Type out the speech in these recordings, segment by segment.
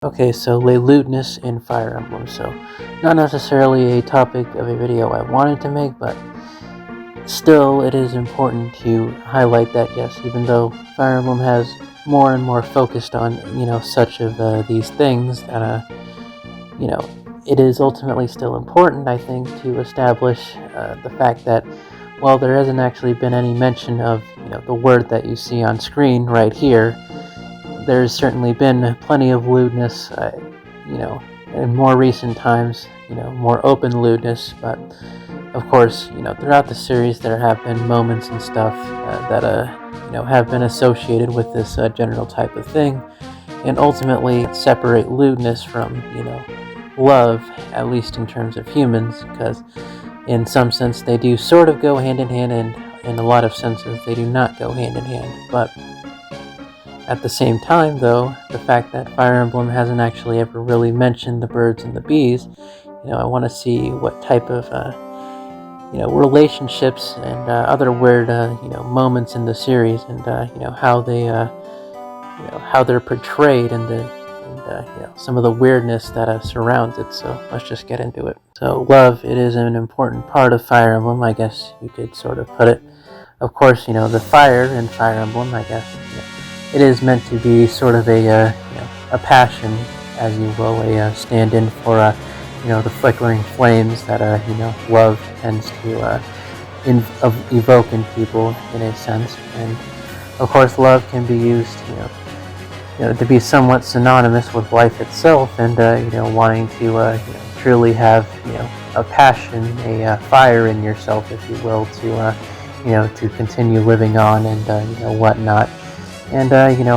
Okay, so lewdness in Fire Emblem. So, not necessarily a topic of a video I wanted to make, but still, it is important to highlight that yes, even though Fire Emblem has more and more focused on such of these things that it is ultimately still important, I think, to establish the fact that while there hasn't actually been any mention of the word that you see on screen right here, there's certainly been plenty of lewdness, in more recent times, more open lewdness, but of course, throughout the series there have been moments and stuff that, have been associated with this general type of thing, and ultimately separate lewdness from, love, at least in terms of humans, because in some sense they do sort of go hand in hand, and in a lot of senses they do not go hand in hand, but at the same time, though, the fact that Fire Emblem hasn't actually ever really mentioned the birds and the bees, I want to see what type of, relationships and other weird, moments in the series, and how they, how they're portrayed, and some of the weirdness that surrounds it. So let's just get into it. So love, it is an important part of Fire Emblem, I guess you could sort of put it. Of course, the fire in Fire Emblem, I guess. It is meant to be sort of a passion, as you will, a stand-in for the flickering flames that love tends to evoke in people, in a sense. And of course, love can be used, to be somewhat synonymous with life itself, and wanting to truly have a passion, a fire in yourself, if you will, to continue living on, and whatnot. And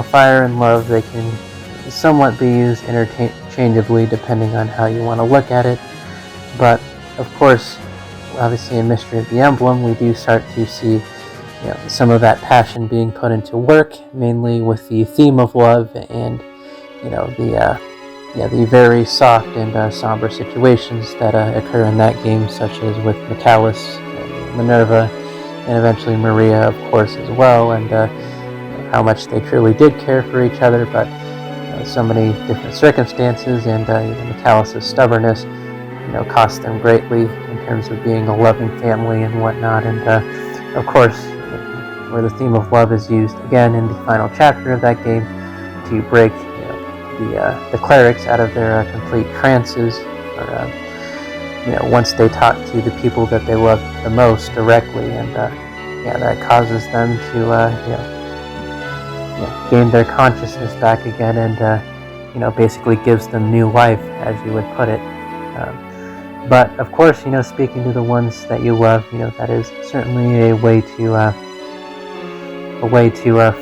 fire and love, they can somewhat be used interchangeably depending on how you want to look at it. But of course, obviously in Mystery of the Emblem, we do start to see some of that passion being put into work, mainly with the theme of love, and the very soft and somber situations that occur in that game, such as with Metalis, Minerva, and eventually Maria, of course, as well, and how much they truly did care for each other, but so many different circumstances, and Metalis' stubbornness cost them greatly in terms of being a loving family and whatnot. And of course, where the theme of love is used again in the final chapter of that game to break the clerics out of their complete trances, or once they talk to the people that they love the most directly, and that causes them to gain their consciousness back again, and basically gives them new life, as you would put it. But of course, speaking to the ones that you love, that is certainly a way to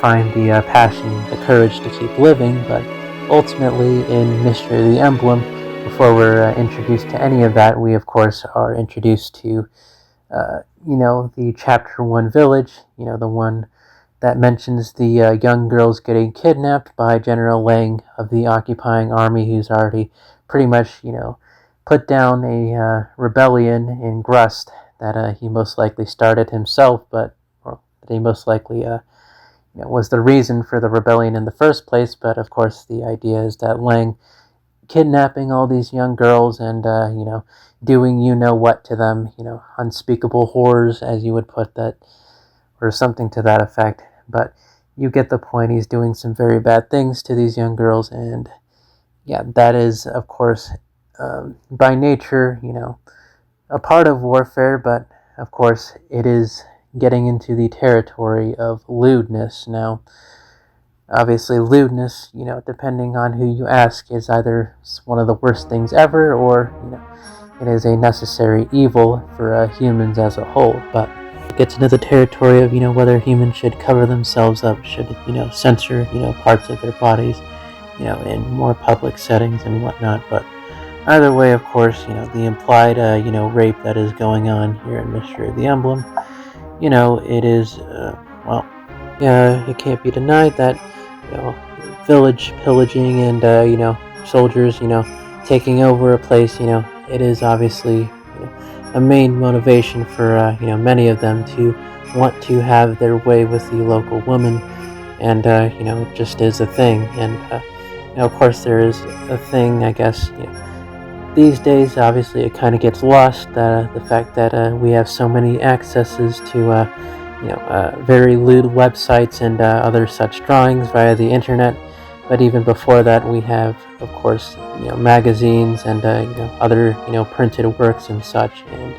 find the passion, the courage to keep living. But ultimately, in Mystery of the Emblem, before we're introduced to any of that, we of course are introduced to the Chapter 1 village, the one that mentions the young girls getting kidnapped by General Lang of the occupying army, who's already pretty much, put down a rebellion in Grust that he most likely started himself, but that he most likely was the reason for the rebellion in the first place. But of course, the idea is that Lang kidnapping all these young girls and doing what to them, unspeakable horrors, as you would put that, or something to that effect. But you get the point. He's doing some very bad things to these young girls, and that is, of course, by nature, a part of warfare. But of course, it is getting into the territory of lewdness. Now, obviously, lewdness, depending on who you ask, is either one of the worst things ever, or it is a necessary evil for humans as a whole. But it gets into the territory of whether humans should cover themselves up, should censor parts of their bodies in more public settings and whatnot. But either way, of course, the implied rape that is going on here in Mystery of the Emblem, it is it can't be denied that village pillaging and soldiers taking over a place, it is obviously a main motivation for many of them to want to have their way with the local woman, and it just is a thing. And of course, there is a thing, I guess, these days, obviously, it kind of gets lost, the fact that we have so many accesses to, very lewd websites and other such drawings via the internet. But even before that, we have, of course, magazines and other printed works and such. And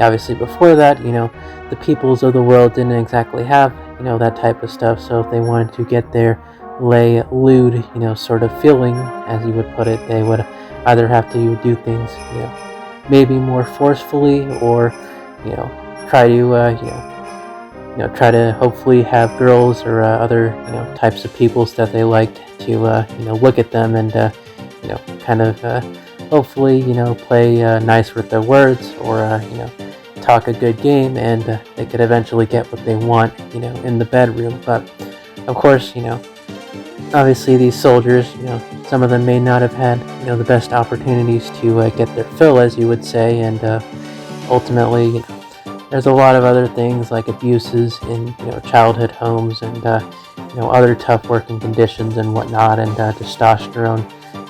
obviously, before that, the peoples of the world didn't exactly have that type of stuff. So if they wanted to get their lay lewd, sort of feeling, as you would put it, they would either have to do things, maybe more forcefully, or try to try to hopefully have girls or other types of peoples that they liked to look at them and kind of hopefully play nice with their words, or talk a good game, and they could eventually get what they want in the bedroom. But of course, obviously these soldiers, some of them may not have had the best opportunities to get their fill, as you would say, and ultimately there's a lot of other things like abuses in childhood homes, and other tough working conditions and whatnot, and testosterone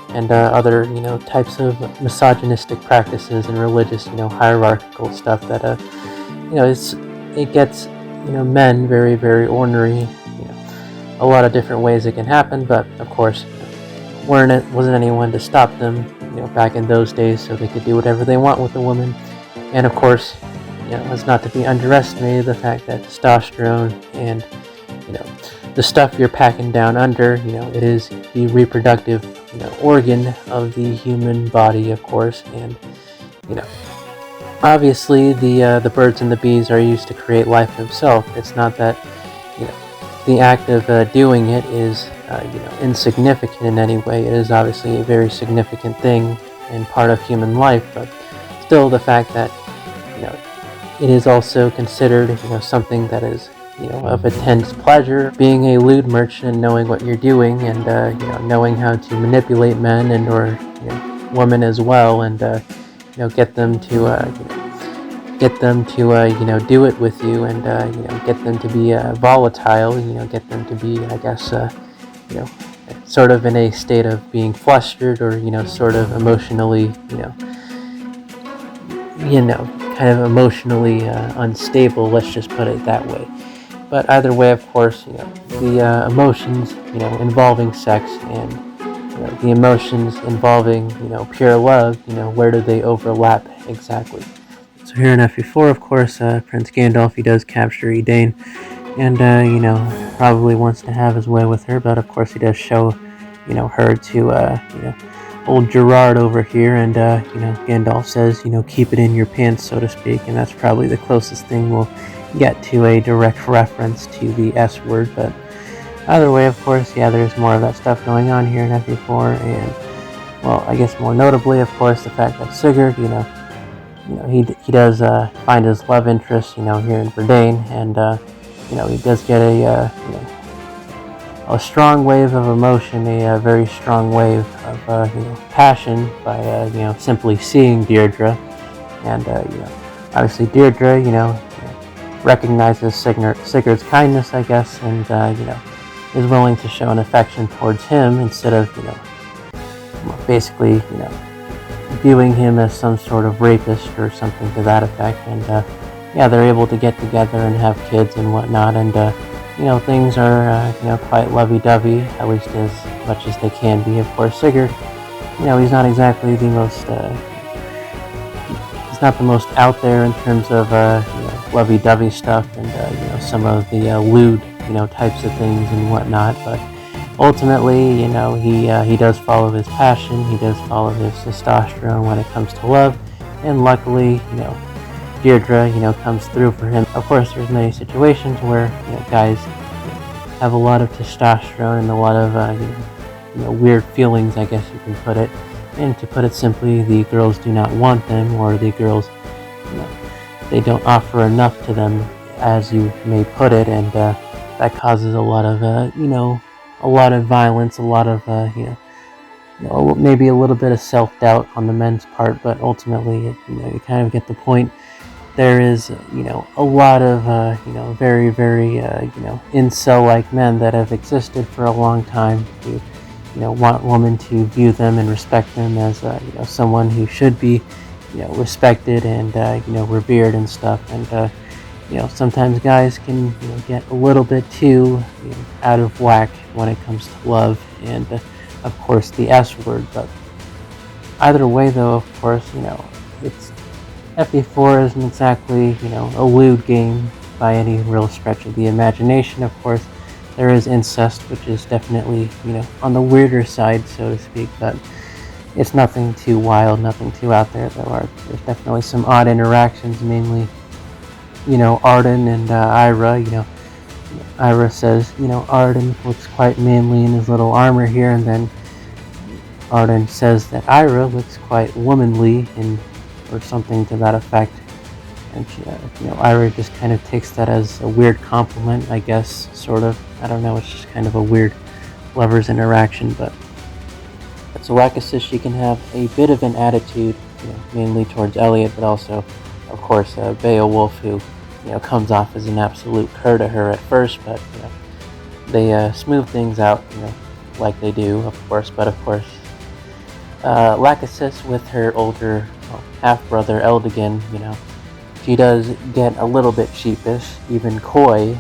and other types of misogynistic practices and religious hierarchical stuff that it gets men very, very ornery. A lot of different ways it can happen, but of course wasn't anyone to stop them back in those days, so they could do whatever they want with a woman. And of course, it's not to be underestimated the fact that testosterone and the stuff you're packing down under, it is the reproductive organ of the human body, of course. And obviously the birds and the bees are used to create life themselves. It's not that the act of doing it is insignificant in any way. It is obviously a very significant thing and part of human life, but still the fact that it is also considered something that is of intense pleasure. Being a lewd merchant and knowing what you're doing, and knowing how to manipulate men and or women as well, and get them to do it with you, and get them to be volatile, get them to be, I guess, sort of in a state of being flustered, or sort of emotionally kind of emotionally unstable, let's just put it that way. But either way, of course, the emotions involving sex, and the emotions involving pure love, where do they overlap exactly? So here in FE4, of course, Prince Gandalf, he does capture Edain, and probably wants to have his way with her, but of course he does show her to old Gerard over here, and Gandalf says keep it in your pants, so to speak, and that's probably the closest thing we'll get to a direct reference to the S word. But either way, of course, there's more of that stuff going on here in FE4, and well, I guess more notably, of course, the fact that Sigurd, he does find his love interest here in Verdain, and he does get a strong wave of emotion, a very strong wave of passion by simply seeing Deirdre, and obviously Deirdre recognizes Sigurd's kindness, I guess, and is willing to show an affection towards him instead of basically viewing him as some sort of rapist or something to that effect. And they're able to get together and have kids and whatnot, and things are quite lovey-dovey, at least as much as they can be. Of course, Sigurd, he's not exactly the most he's not the most out there in terms of lovey-dovey stuff, and some of the lewd types of things and whatnot, but ultimately he does follow his passion, he does follow his testosterone when it comes to love, and luckily Deirdre comes through for him. Of course, there's many situations where guys have a lot of testosterone and a lot of weird feelings, I guess you can put it. And to put it simply, the girls do not want them, or the girls, they don't offer enough to them, as you may put it, and that causes a lot of, a lot of violence, a lot of, maybe a little bit of self-doubt on the men's part, but ultimately, you kind of get the point. There is, a lot of, very, very, incel-like men that have existed for a long time who, want women to view them and respect them as someone who should be respected and revered and stuff. And sometimes guys can get a little bit too out of whack when it comes to love and of course the S word. But either way, though, of course, it's FE4 isn't exactly a lewd game by any real stretch of the imagination. Of course, there is incest, which is definitely on the weirder side, so to speak, but it's nothing too wild, nothing too out there. There's definitely some odd interactions, mainly Arden and Ira. Ira says Arden looks quite manly in his little armor here, and then Arden says that Ira looks quite womanly or something to that effect. And Ira just kind of takes that as a weird compliment, I guess, sort of. I don't know, it's just kind of a weird lovers interaction. But so Waka says she can have a bit of an attitude, mainly towards Elliot, but also, of course, Beowulf, who comes off as an absolute cur to her at first, but they smooth things out, like they do, of course. But of course, Lachesis with her older half-brother Eldigan, she does get a little bit sheepish, even coy,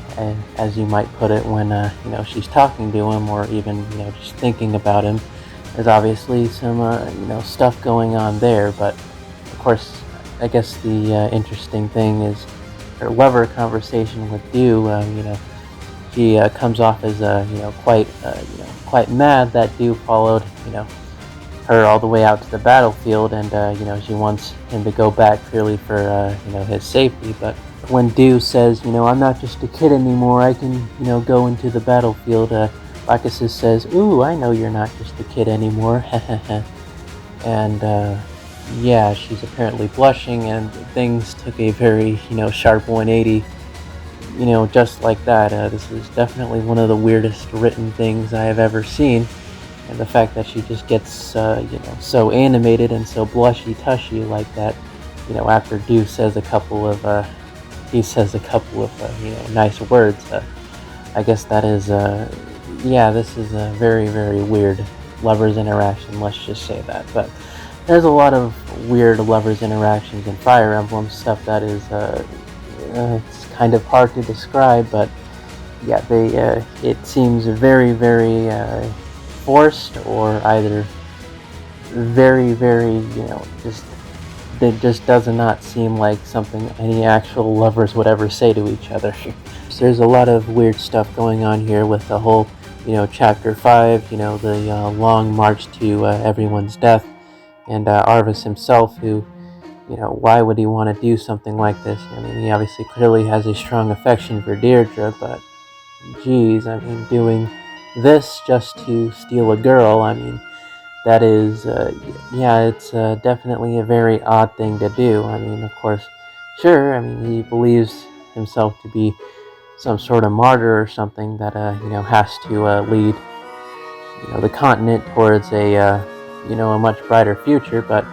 as you might put it, when she's talking to him, or even just thinking about him. There's obviously some stuff going on there, but of course, I guess the interesting thing is her lover conversation with Dew. She comes off as quite mad that Dew followed her all the way out to the battlefield, and she wants him to go back purely for his safety. But when Dew says, I'm not just a kid anymore, I can go into the battlefield, Lachesis says, ooh, I know you're not just a kid anymore. And yeah, she's apparently blushing, and things took a very sharp 180 just like that. This is definitely one of the weirdest written things I have ever seen. And the fact that she just gets, so animated and so blushy-tushy like that, after Dew says a couple of, nice words. I guess that is, this is a very, very weird lovers interaction, let's just say that. But there's a lot of weird lovers interactions in Fire Emblem, stuff that is, it's kind of hard to describe, but yeah, it seems very, very, forced, or either very, very, it just does not seem like something any actual lovers would ever say to each other. So there's a lot of weird stuff going on here with the whole, chapter 5, the long march to everyone's death, and Arvis himself, who, why would he want to do something like this? I mean, he obviously clearly has a strong affection for Deirdre, but geez, I mean, doing this just to steal a girl, I mean, that is, it's definitely a very odd thing to do. I mean, of course, sure, I mean, he believes himself to be some sort of martyr or something that, has to lead, the continent towards a much brighter future, but,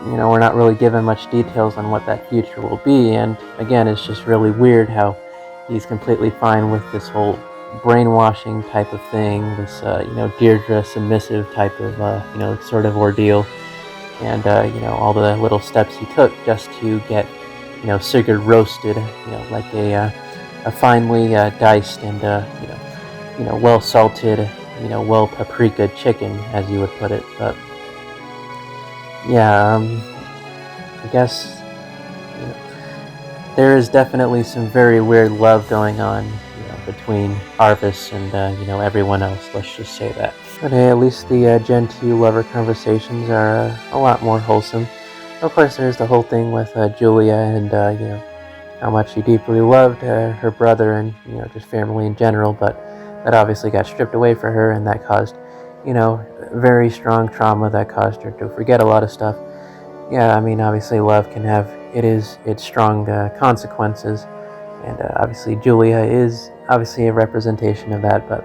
we're not really given much details on what that future will be. And again, it's just really weird how he's completely fine with this whole brainwashing type of thing, this Deirdre submissive type of sort of ordeal, and all the little steps he took just to get Sigurd roasted, like a finely diced and well salted, well paprika chicken, as you would put it. But yeah, I guess there is definitely some very weird love going on between Arvis and everyone else, let's just say that. But hey, at least the Gen 2 lover conversations are a lot more wholesome. Of course, there's the whole thing with Julia and how much she deeply loved her brother and just family in general, but that obviously got stripped away for her, and that caused very strong trauma that caused her to forget a lot of stuff. Yeah, I mean, obviously love can have its strong consequences, and obviously Julia is obviously a representation of that. But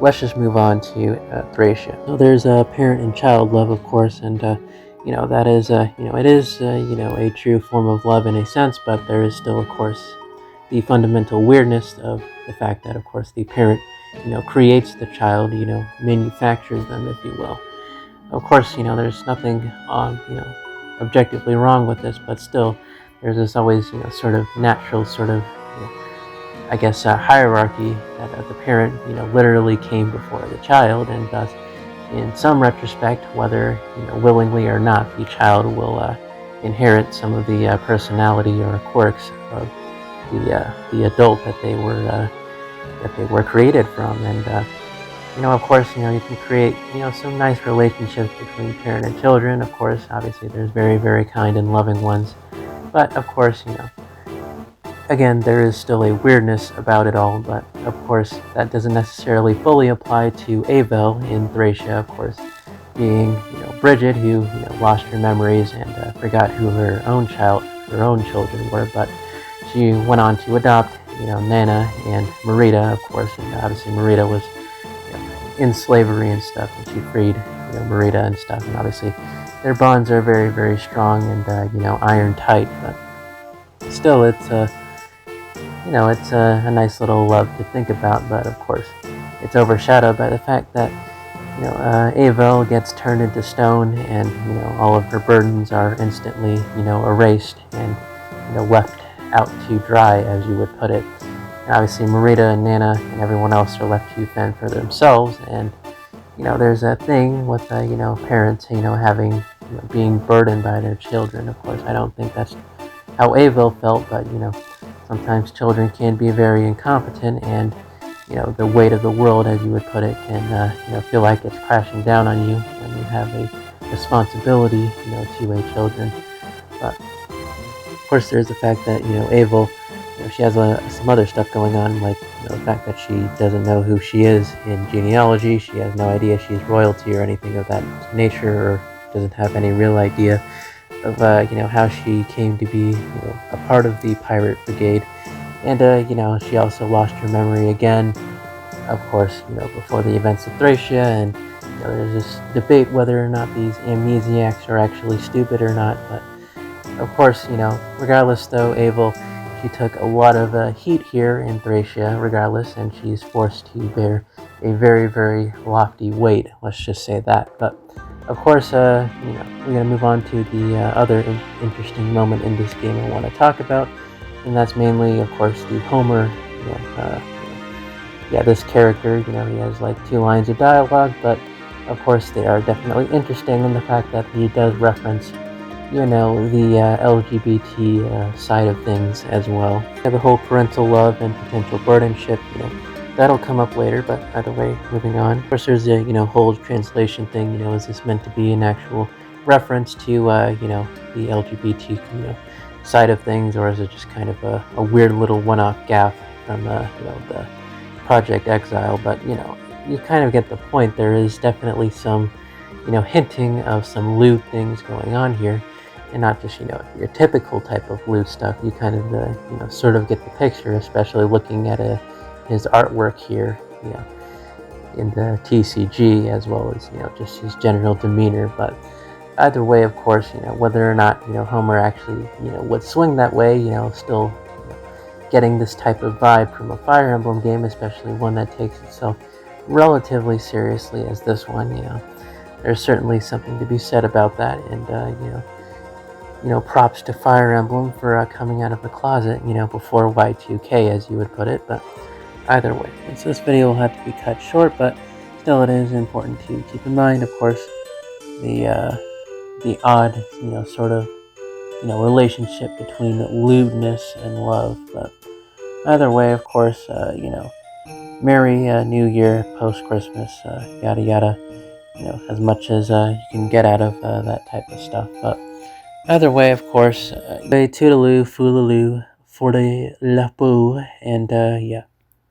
let's just move on to Thracia. So there's parent and child love, of course, and that is it is a true form of love in a sense, but there is still, of course, the fundamental weirdness of the fact that, of course, the parent creates the child, manufactures them, if you will. Of course, there's nothing objectively wrong with this, but still, there's this always, sort of natural sort of, I guess, hierarchy that the parent, literally came before the child, and thus, in some retrospect, whether willingly or not, the child will inherit some of the personality or quirks of the adult that they were created from, and of course, you can create, some nice relationships between parent and children. Of course, obviously, there's very, very kind and loving ones, but of course, again, there is still a weirdness about it all. But of course, that doesn't necessarily fully apply to Abel in Thracia. Of course, being Bridget, who lost her memories and forgot who her own children were, but she went on to adopt Nana and Marita, of course, and obviously Marita was in slavery and stuff, and she freed Marita and stuff, and obviously their bonds are very, very strong and iron tight. But still, it's a nice little love to think about. But of course, it's overshadowed by the fact that Avel gets turned into stone, and all of her burdens are instantly erased and left out to dry, as you would put it. And obviously, Marita and Nana and everyone else are left to fend for themselves. And there's a thing with parents having being burdened by their children. Of course, I don't think that's how Avel felt, but sometimes children can be very incompetent, and the weight of the world, as you would put it, can feel like it's crashing down on you when you have a responsibility to a children. But of course, there's the fact that Avel, she has some other stuff going on, like the fact that she doesn't know who she is in genealogy. She has no idea she's royalty or anything of that nature, or doesn't have any real idea of how she came to be a part of the pirate brigade. And she also lost her memory again, of course, before the events of Thracia. And there's this debate whether or not these amnesiacs are actually stupid or not. But of course, regardless though, Avel, she took a lot of heat here in Thracia, regardless, and she's forced to bear a very, very lofty weight, let's just say that. But of course, we're going to move on to the other interesting moment in this game I want to talk about, and that's mainly, of course, the Homer. This character, he has like 2 lines of dialogue, but of course they are definitely interesting in the fact that he does reference the LGBT side of things as well. The whole parental love and potential burdenship, that'll come up later, but either way, moving on. Of course, there's the, whole translation thing, is this meant to be an actual reference to, the LGBT, side of things, or is it just kind of a weird little one-off gaffe from, the Project Exile? But, you kind of get the point. There is definitely some, hinting of some lewd things going on here. And not just, your typical type of lewd stuff. You kind of, sort of get the picture, especially looking at his artwork here, in the TCG, as well as, just his general demeanor. But either way, of course, whether or not, Homer actually, would swing that way, still getting this type of vibe from a Fire Emblem game, especially one that takes itself relatively seriously as this one, there's certainly something to be said about that. And, props to Fire Emblem for coming out of the closet, before Y2K, as you would put it. But either way, so this video will have to be cut short, but still it is important to keep in mind, of course, the odd, sort of, relationship between lewdness and love. But either way, of course, Merry New Year, post-Christmas, yada yada, as much as you can get out of that type of stuff. But either way, of course, toodaloo, foolaloo, for the la and yeah.